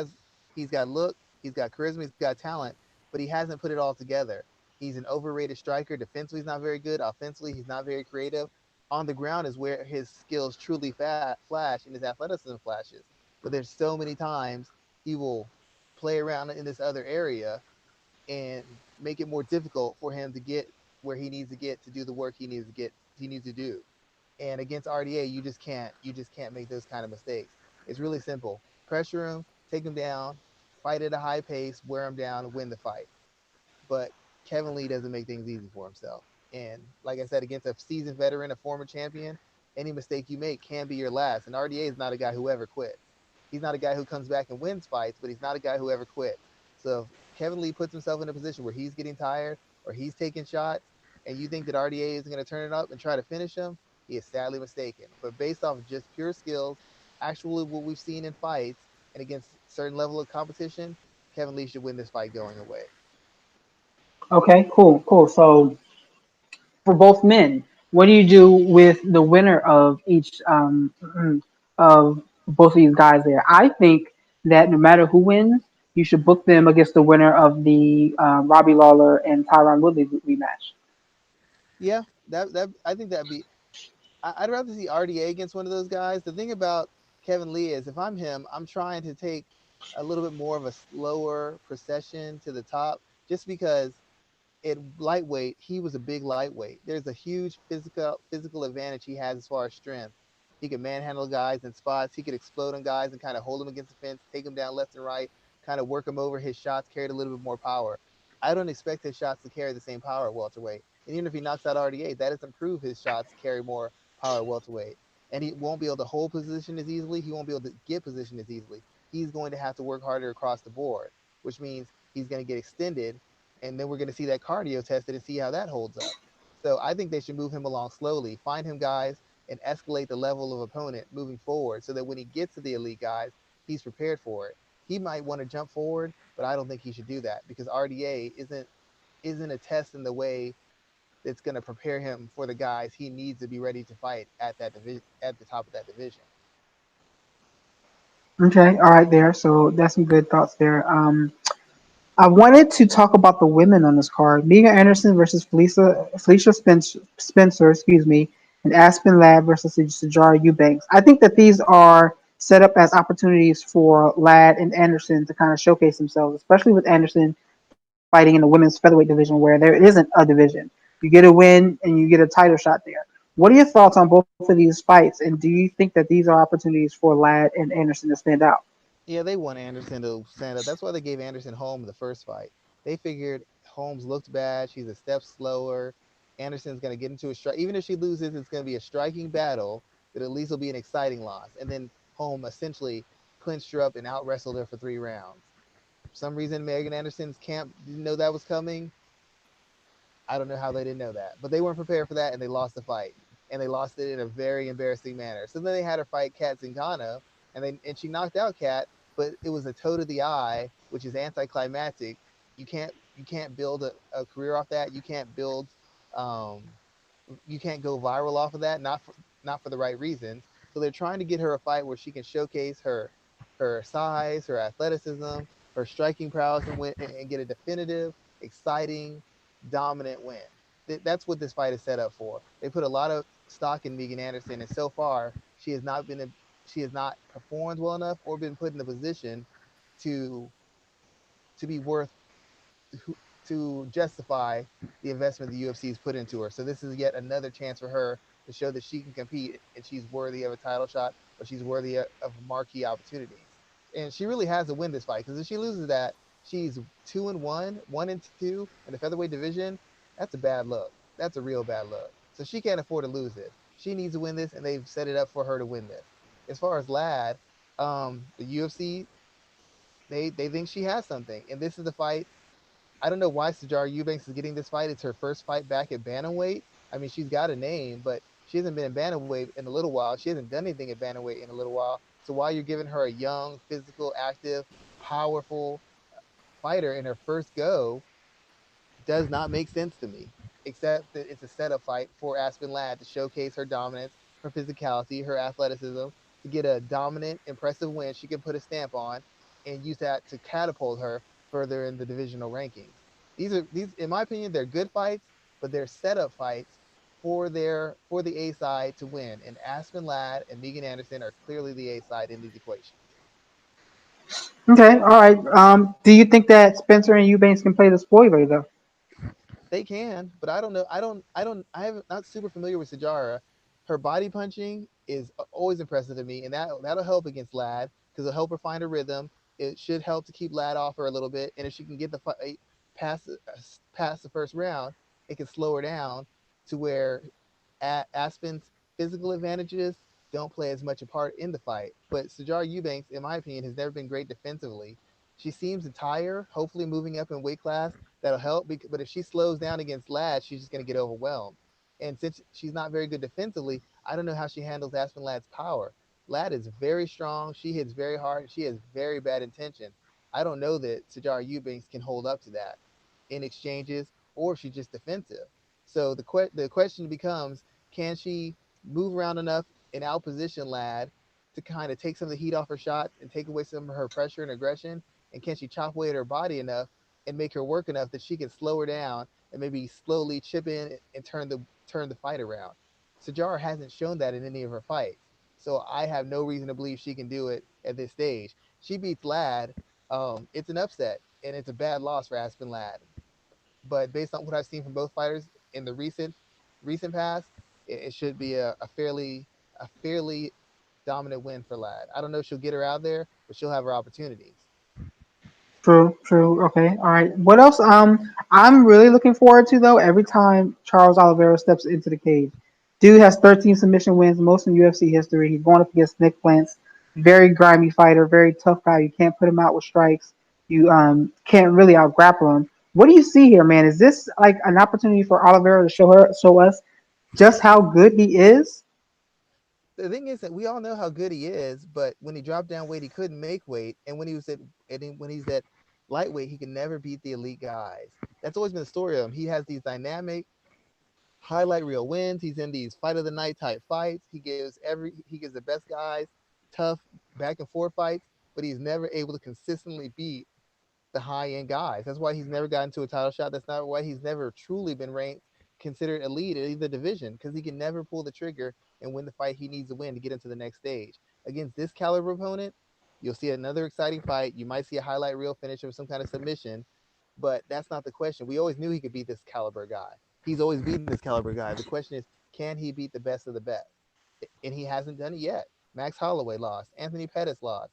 he's got look, he's got charisma, he's got talent, but he hasn't put it all together. He's an overrated striker. Defensively, he's not very good. Offensively, he's not very creative. On the ground is where his skills truly flash and his athleticism flashes. But there's so many times he will play around in this other area and make it more difficult for him to get where he needs to get to do the work he needs to do. And against RDA, you just can't make those kind of mistakes. It's really simple. Pressure him, take him down, fight at a high pace, wear him down, win the fight. But Kevin Lee doesn't make things easy for himself. And like I said, against a seasoned veteran, a former champion, any mistake you make can be your last. And RDA is not a guy who ever quits. He's not a guy who comes back and wins fights, but he's not a guy who ever quits. So if Kevin Lee puts himself in a position where he's getting tired or he's taking shots, and you think that RDA is going to turn it up and try to finish him, he is sadly mistaken. But based off of just pure skills, actually what we've seen in fights, and against certain level of competition, Kevin Lee should win this fight going away. Okay, cool, cool. So for both men, what do you do with the winner of each of both of these guys there? I think that no matter who wins, you should book them against the winner of the Robbie Lawler and Tyron Woodley rematch. Yeah, that I think that'd be. I'd rather see RDA against one of those guys. The thing about Kevin Lee is, if I'm him, I'm trying to take a little bit more of a slower procession to the top, just because at lightweight, he was a big lightweight. There's a huge physical advantage he has as far as strength. He can manhandle guys in spots. He could explode on guys and kind of hold them against the fence, take them down left and right, kind of work them over. His shots carried a little bit more power. I don't expect his shots to carry the same power at welterweight. And even if he knocks out RDA, that doesn't prove his shots carry more power at welterweight. And he won't be able to hold position as easily. He won't be able to get position as easily. He's going to have to work harder across the board, which means he's going to get extended, and then we're going to see that cardio tested and see how that holds up. So I think they should move him along slowly, find him guys, and escalate the level of opponent moving forward so that when he gets to the elite guys, he's prepared for it. He might want to jump forward, but I don't think he should do that because RDA isn't a test in the way that's going to prepare him for the guys he needs to be ready to fight at that division, at the top of that division. Okay, all right, there. So that's some good thoughts there. I wanted to talk about the women on this card: Megan Anderson versus Felicia Spencer, excuse me, and Aspen Ladd versus Sajara Eubanks. I think that these are set up as opportunities for Ladd and Anderson to kind of showcase themselves, especially with Anderson fighting in the women's featherweight division where there isn't a division. You get a win and you get a title shot there. What are your thoughts on both of these fights, and do you think that these are opportunities for Ladd and Anderson to stand out? Yeah, they want Anderson to stand up. That's why they gave Anderson home the first fight. They figured Holmes looked bad. She's a step slower. Anderson's going to get into a strike. Even if she loses, it's going to be a striking battle that at least will be an exciting loss. And then Holmes essentially clinched her up and out wrestled her for 3 rounds. For some reason, Megan Anderson's camp didn't know that was coming. I don't know how they didn't know that, but they weren't prepared for that, and they lost the fight, and they lost it in a very embarrassing manner. So then they had her fight Kat Zingano, and she knocked out Kat, but it was a toe to the eye, which is anticlimactic. You can't build a career off that. Um, you can't go viral off of that. Not for the right reasons. So they're trying to get her a fight where she can showcase her size, her athleticism, her striking prowess, and get a definitive, exciting dominant win. That's what this fight is set up for. They put a lot of stock in Megan Anderson, and so far she has not performed well enough or been put in a position to be worth to justify the investment the UFC has put into her. So this is yet another chance for her to show that she can compete and she's worthy of a title shot or she's worthy of marquee opportunities. And she really has to win this fight because if she loses that, she's 2-1, 1-2 in the featherweight division. That's a bad look. That's a real bad look. So she can't afford to lose this. She needs to win this, and they've set it up for her to win this. As far as Lad, the UFC they think she has something, and this is the fight. I don't know why Sajara Eubanks is getting this fight. It's her first fight back at bantamweight. I mean, she's got a name, but she hasn't been in bantamweight in a little while. She hasn't done anything at bantamweight in a little while. So why you're giving her a young, physical, active, powerful fighter in her first go does not make sense to me, except that it's a setup fight for Aspen Ladd to showcase her dominance, her physicality, her athleticism, to get a dominant, impressive win she can put a stamp on and use that to catapult her further in the divisional rankings. These, in my opinion, they're good fights, but they're setup fights for the A side to win. And Aspen Ladd and Megan Anderson are clearly the A side in these equations. Okay, all right. Do you think that Spencer and Eubanks can play the spoiler though? They can, but I don't know. I have not super familiar with Sajara. Her body punching is always impressive to me, and that'll help against Lad because it'll help her find a rhythm. It should help to keep Lad off her a little bit, and if she can get the fight past past the first round, it can slow her down to where Aspen's physical advantages don't play as much a part in the fight. But Sajara Eubanks, in my opinion, has never been great defensively. She seems to tire. Hopefully, moving up in weight class that'll help. But if she slows down against Ladd, she's just going to get overwhelmed. And since she's not very good defensively, I don't know how she handles Aspen Ladd's power. Ladd is very strong. She hits very hard. She has very bad intention. I don't know that Sajara Eubanks can hold up to that in exchanges, or if she's just defensive. So the question becomes, can she move around enough and outposition Ladd to kind of take some of the heat off her shots and take away some of her pressure and aggression? And can she chop away at her body enough and make her work enough that she can slow her down and maybe slowly chip in and turn the fight around? Sajara hasn't shown that in any of her fights. So I have no reason to believe she can do it at this stage. She beats Ladd. It's an upset and it's a bad loss for Aspen Ladd. But based on what I've seen from both fighters in the recent past, it should be a fairly dominant win for Ladd. I don't know if she'll get her out there, but she'll have her opportunities. True, true. Okay, all right. What else? I'm really looking forward to though. Every time Charles Oliveira steps into the cage, dude has 13 submission wins, most in UFC history. He's going up against Nick Plants, very grimy fighter, very tough guy. You can't put him out with strikes. You can't really out grapple him. What do you see here, man? Is this like an opportunity for Oliveira to show us just how good he is? The thing is that we all know how good he is, but when he dropped down weight, he couldn't make weight, and when he's at lightweight, he can never beat the elite guys. That's always been the story of him. He has these dynamic highlight reel wins. He's in these fight of the night type fights. He gives the best guys tough back and forth fights, but he's never able to consistently beat the high end guys. That's why he's never gotten to a title shot. That's not why he's never truly been ranked considered elite in either division because he can never pull the trigger and win the fight he needs to win to get into the next stage. Against this caliber opponent, you'll see another exciting fight. You might see a highlight reel finish or some kind of submission, but that's not the question. We always knew he could beat this caliber guy. He's always beaten this caliber guy. The question is, can he beat the best of the best? And he hasn't done it yet. Max Holloway lost. Anthony Pettis lost.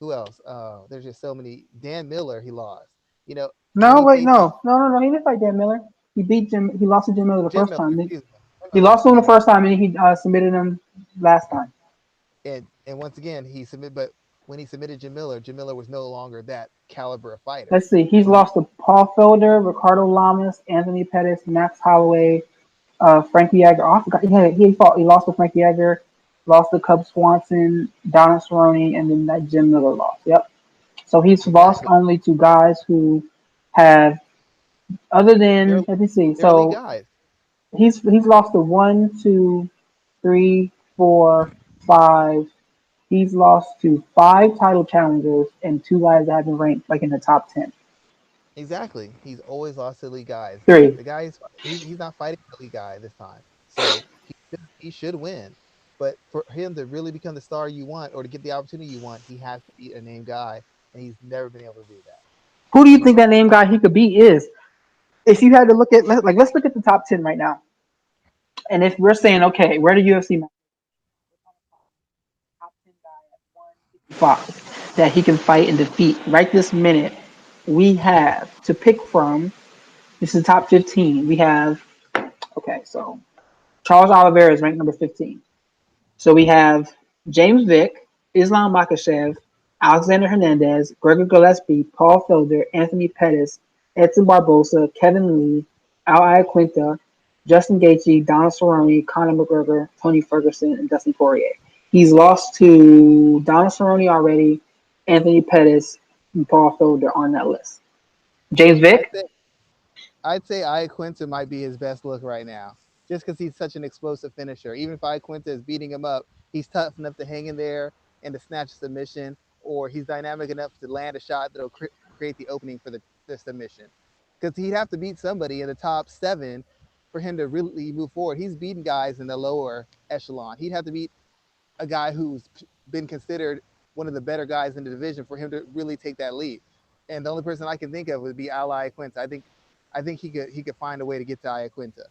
Who else? There's just so many. Dan Miller, he lost. You know, when No, he wait, faced no. He didn't fight Dan Miller. He beat Jim. He lost to Jim Miller the Jim first Miller, time. excuse me, Jim He Miller, lost to him excuse the me, first time, and he submitted him last time. and once again but when he submitted Jim Miller was no longer that caliber of fighter. Let's see. He's When he lost to Paul Felder, Ricardo Lamas, Anthony Pettis, Max Holloway, Frankie Edgar. Oh, I forgot. He fought. He lost to Frankie Edgar, lost to Cub Swanson, Donald Cerrone, and then that Jim Miller loss. Yep. So he's lost exactly, only to guys who have, other they're than, let me see. they're elite So guys. he's lost to one, two, three, four, five. He's lost to five title challengers and two guys that have been ranked like in the top 10. Exactly. He's always lost to elite guys. Three. The guy he's not fighting an elite guy this time, so he should win. But for him to really become the star you want, or to get the opportunity you want, he has to beat a named guy, and he's never been able to do that. Who do you He's think that name guy he could beat is? If you had to look at like let's look at the top 10 right now, and if we're saying okay, where the UFC top 10 guy at 155 that he can fight and defeat right this minute, we have to pick from. This is the top 15. We have okay, so Charles Oliveira is ranked number 15. So we have James Vick, Islam Makhachev, Alexander Hernandez, Gregor Gillespie, Paul Felder, Anthony Pettis, Edson Barbosa, Kevin Lee, Al Iaquinta, Justin Gaethje, Donald Cerrone, Conor McGregor, Tony Ferguson, and Dustin Poirier. He's lost to Donald Cerrone already, Anthony Pettis, and Paul Felder on that list. James I'd Vick, say I'd say Iaquinta might be his best look right now, just because he's such an explosive finisher. Even if Iaquinta is beating him up, he's tough enough to hang in there and to snatch a submission, or he's dynamic enough to land a shot that'll create the opening for the submission. Because he'd have to beat somebody in the top seven for him to really move forward. He's beaten guys in the lower echelon. He'd have to beat a guy who's been considered one of the better guys in the division for him to really take that leap. And the only person I can think of would be Al Iaquinta. I think he could find a way to get to Iaquinta,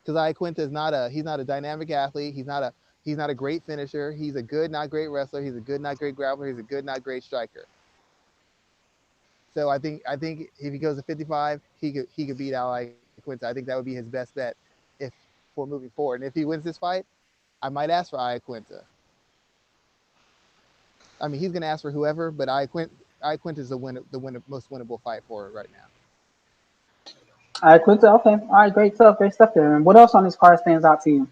because Iaquinta is not a dynamic athlete. He's not a great finisher. He's a good, not great wrestler. He's a good, not great grappler. He's a good, not great striker. So I think if he goes to 55, he could beat Al Iaquinta. I think that would be his best bet if for moving forward. And if he wins this fight, I might ask for Iaquinta. I mean, he's going to ask for whoever, but Iaquinta is most winnable fight for it right now. Iaquinta, okay. All right, great stuff there. And what else on this card stands out to you?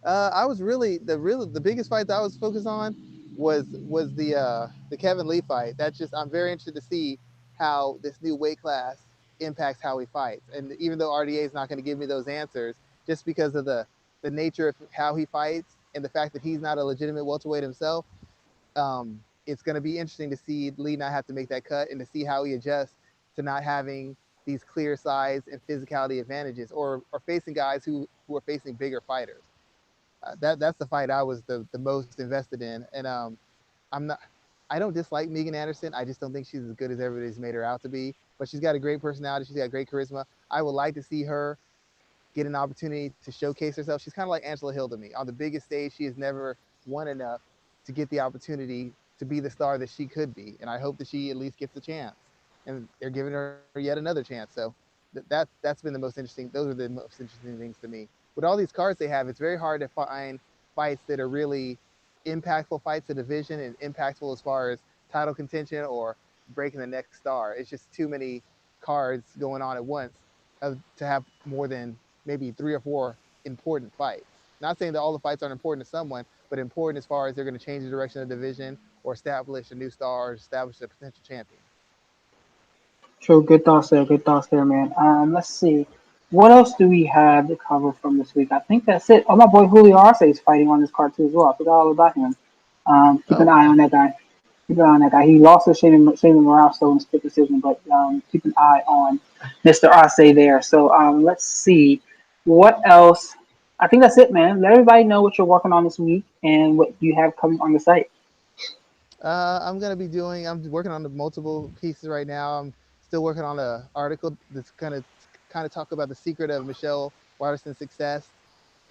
I was really the biggest fight that I was focused on was the Kevin Lee fight. That's just I'm very interested to see how this new weight class impacts how he fights. And even though RDA is not going to give me those answers, just because of the nature of how he fights and the fact that he's not a legitimate welterweight himself, it's going to be interesting to see Lee not have to make that cut and to see how he adjusts to not having these clear size and physicality advantages, or facing guys who are facing bigger fighters. That's the fight I was the most invested in. And I'm not. I don't dislike Megan Anderson. I just don't think she's as good as everybody's made her out to be. But she's got a great personality. She's got great charisma. I would like to see her get an opportunity to showcase herself. She's kind of like Angela Hill to me. On the biggest stage, she has never won enough to get the opportunity to be the star that she could be. And I hope that she at least gets a chance. And they're giving her yet another chance. So that's been the most interesting. Those are the most interesting things to me. With all these cards they have, it's very hard to find fights that are really impactful fights to division and impactful as far as title contention or breaking the next star. It's just too many cards going on at once to have more than maybe three or four important fights. Not saying that all the fights aren't important to someone, but important as far as they're going to change the direction of the division or establish a new star or establish a potential champion. True, good thoughts there. Good thoughts there, man. Let's see. What else do we have to cover from this week? I think that's it. Oh, my boy Julio Arce is fighting on this card too as well. I forgot all about him. Keep Oh an eye wow. on that guy. Keep an eye on that guy. He lost to Shayman Morales though in a split decision, but keep an eye on Mr. Arce there. So let's see. What else? I think that's it, man. Let everybody know what you're working on this week and what you have coming on the site. I'm working on the multiple pieces right now. I'm still working on an article that's kind of talk about the secret of Michelle Waterson's success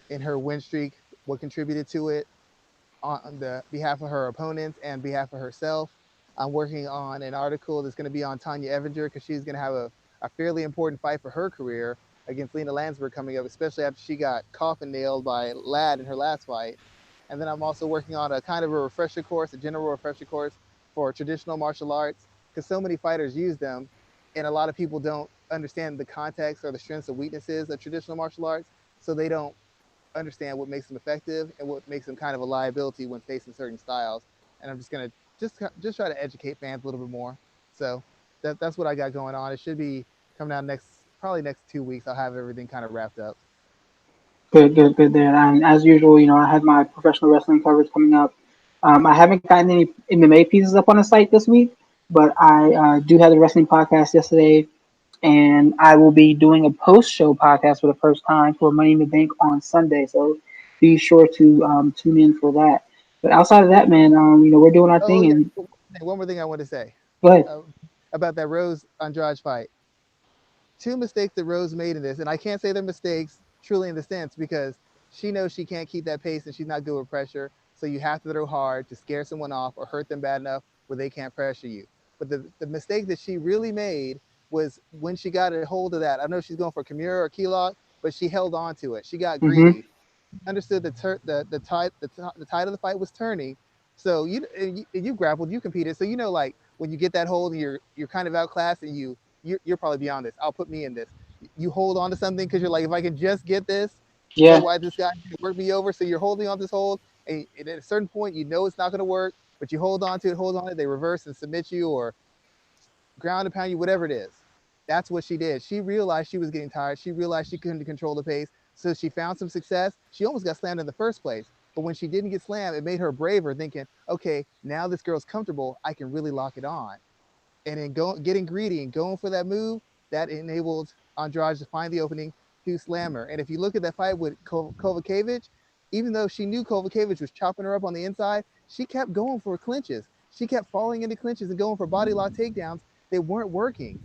in her win streak, what contributed to it on the behalf of her opponents and behalf of herself. I'm working on an article that's going to be on Tanya Evinger because she's going to have a fairly important fight for her career against Lena Landsberg coming up, especially after she got coffin nailed by Ladd in her last fight. And then I'm also working on a kind of a refresher course, a general refresher course for traditional martial arts, because so many fighters use them, and a lot of people don't understand the context or the strengths and weaknesses of traditional martial arts, so they don't understand what makes them effective and what makes them kind of a liability when facing certain styles. And I'm just gonna just try to educate fans a little bit more. So that's what I got going on. It should be coming out probably next 2 weeks. I'll have everything kind of wrapped up. Good there. And as usual, I have my professional wrestling coverage coming up. I haven't gotten any MMA pieces up on the site this week, but I do have the wrestling podcast yesterday, and I will be doing a post show podcast for the first time for Money in the Bank on Sunday. So be sure to tune in for that. But outside of that, man, we're doing our Oh thing. yeah, And one more thing I want to say go ahead. uh, about that Rose Andrade fight. Two mistakes that Rose made in this, and I can't say they're mistakes truly in the sense because she knows she can't keep that pace and she's not good with pressure. So you have to throw hard to scare someone off or hurt them bad enough where they can't pressure you. But the mistake that she really made was when she got a hold of that. I know she's going for Kimura or Keylog, but she held on to it. She got Mm-hmm. greedy, understood the tide of the fight was turning. So you grappled, you competed. So you know, like when you get that hold and you're kind of outclassed and you're probably beyond this. I'll put me in this. You hold on to something because you're like, if I can just get this, Yeah, otherwise this guy can work me over. So you're holding on this hold, and at a certain point, you know it's not going to work, but you hold on to it, hold on to it. They reverse and submit you or ground and pound you, whatever it is. That's what she did. She realized she was getting tired. She realized she couldn't control the pace. So she found some success. She almost got slammed in the first place. But when she didn't get slammed, it made her braver, thinking, okay, now this girl's comfortable. I can really lock it on. And then getting greedy and going for that move, that enabled Andrade to find the opening to slam her. And if you look at that fight with Kovacevic, even though she knew Kovacevic was chopping her up on the inside, she kept going for clinches. She kept falling into clinches and going for body lock takedowns. They weren't working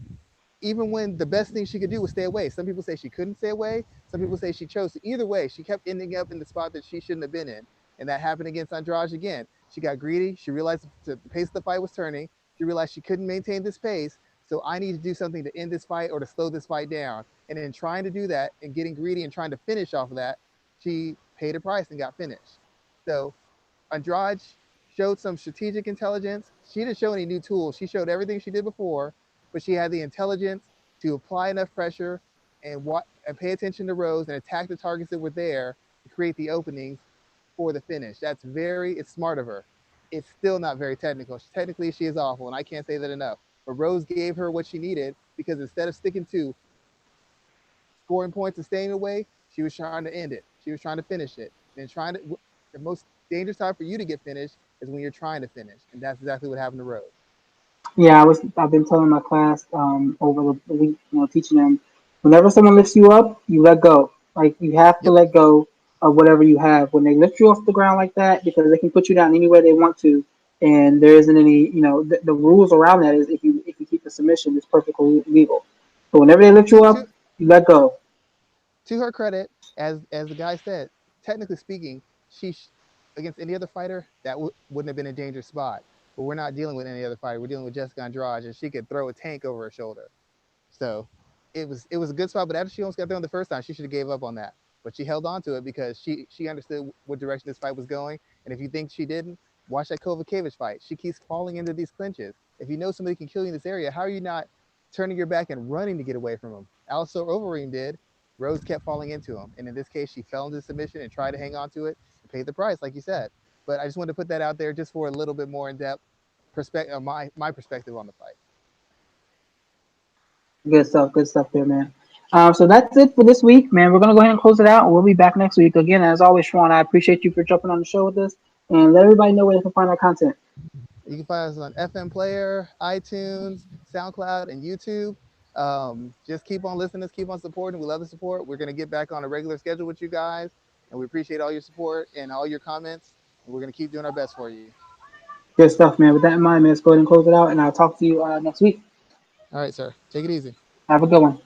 even when the best thing she could do was stay away. Some people say she couldn't stay away. Some people say she chose to. Either way, she kept ending up in the spot that she shouldn't have been in. And that happened against Andrade again. She got greedy. She realized the pace of the fight was turning. She realized she couldn't maintain this pace. So I need to do something to end this fight or to slow this fight down. And in trying to do that and getting greedy and trying to finish off of that, she paid a price and got finished. So Andrade showed some strategic intelligence. She didn't show any new tools. She showed everything she did before, but she had the intelligence to apply enough pressure and pay attention to Rose and attack the targets that were there to create the openings for the finish. It's smart of her. It's still not very technical. Technically, she is awful, and I can't say that enough. But Rose gave her what she needed because instead of sticking to scoring points and staying away, she was trying to end it. She was trying to finish it. And trying to the most dangerous time for you to get finished is when you're trying to finish, and that's exactly what happened to Rose. yeah. I've been telling my class over the week, teaching them whenever someone lifts you up, you let go. Like you have to Yep. let go of whatever you have when they lift you off the ground like that because they can put you down anywhere they want to, and there isn't any. The rules around that is if you keep the submission, it's perfectly legal. But whenever they lift you To up, you let go. to her credit, as the guy said, technically speaking, against any other fighter wouldn't have been a dangerous spot. But we're not dealing with any other fighter. We're dealing with Jessica Andrade, and she could throw a tank over her shoulder. So it was a good spot, but after she almost got thrown the first time, she should have gave up on that. But she held on to it because she understood what direction this fight was going. And if you think she didn't, watch that Kovacevic fight. She keeps falling into these clinches. If you know somebody can kill you in this area, how are you not turning your back and running to get away from him? Alistair Overeem did. Rose kept falling into him. And in this case, she fell into submission and tried to hang on to it and paid the price, like you said. But I just wanted to put that out there just for a little bit more in depth perspective, my perspective on the fight. Good stuff there, man. So that's it for this week, man. We're gonna go ahead and close it out, and we'll be back next week again. As always, Schwan, I appreciate you for jumping on the show with us, and let everybody know where they can find our content. You can find us on FM Player, iTunes, SoundCloud, and YouTube. Just keep on listening, keep on supporting. We love the support. We're going to get back on a regular schedule with you guys, and we appreciate all your support and all your comments. And we're going to keep doing our best for you. Good stuff, man. With that in mind, man, let's go ahead and close it out, and I'll talk to you next week. All right, sir. Take it easy. Have a good one.